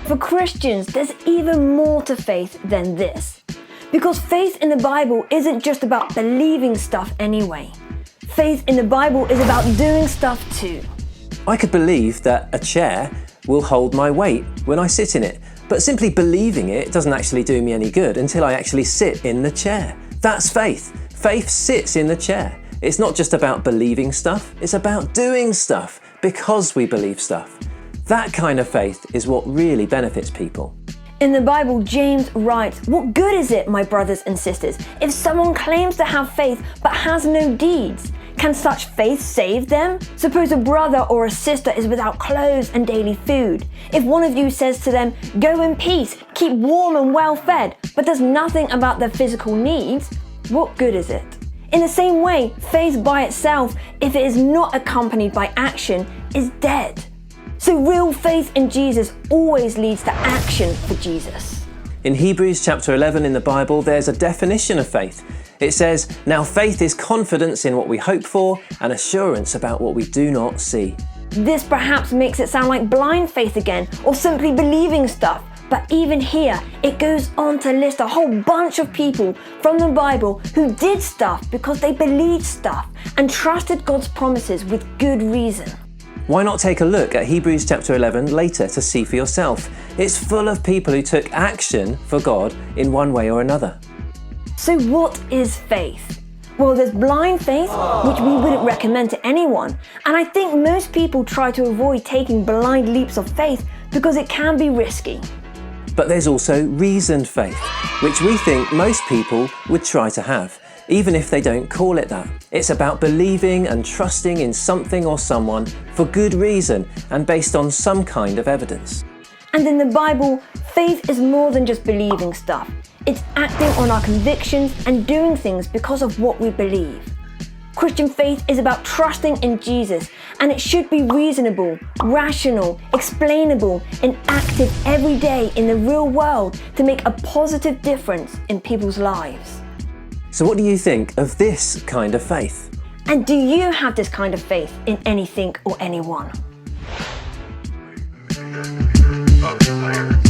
For Christians, there's even more to faith than this. Because faith in the Bible isn't just about believing stuff anyway. Faith in the Bible is about doing stuff too. I could believe that a chair will hold my weight when I sit in it, but simply believing it doesn't actually do me any good until I actually sit in the chair. That's faith. Faith sits in the chair. It's not just about believing stuff, it's about doing stuff because we believe stuff. That kind of faith is what really benefits people. In the Bible, James writes, "What good is it, my brothers and sisters, if someone claims to have faith but has no deeds? Can such faith save them? Suppose a brother or a sister is without clothes and daily food. If one of you says to them, 'Go in peace, keep warm and well fed,' but does nothing about their physical needs, what good is it?" In the same way, faith by itself, if it is not accompanied by action, is dead. So real faith in Jesus always leads to action for Jesus. In Hebrews chapter 11 in the Bible, there's a definition of faith. It says, "Now faith is confidence in what we hope for and assurance about what we do not see." This perhaps makes it sound like blind faith again, or simply believing stuff. But even here, it goes on to list a whole bunch of people from the Bible who did stuff because they believed stuff and trusted God's promises with good reason. Why not take a look at Hebrews chapter 11 later to see for yourself? It's full of people who took action for God in one way or another. So what is faith? Well, there's blind faith, which we wouldn't recommend to anyone. And I think most people try to avoid taking blind leaps of faith because it can be risky. But there's also reasoned faith, which we think most people would try to have, even if they don't call it that. It's about believing and trusting in something or someone for good reason and based on some kind of evidence. And in the Bible, faith is more than just believing stuff. It's acting on our convictions and doing things because of what we believe. Christian faith is about trusting in Jesus, and it should be reasonable, rational, explainable, and active every day in the real world to make a positive difference in people's lives. So what do you think of this kind of faith? And do you have this kind of faith in anything or anyone? Up,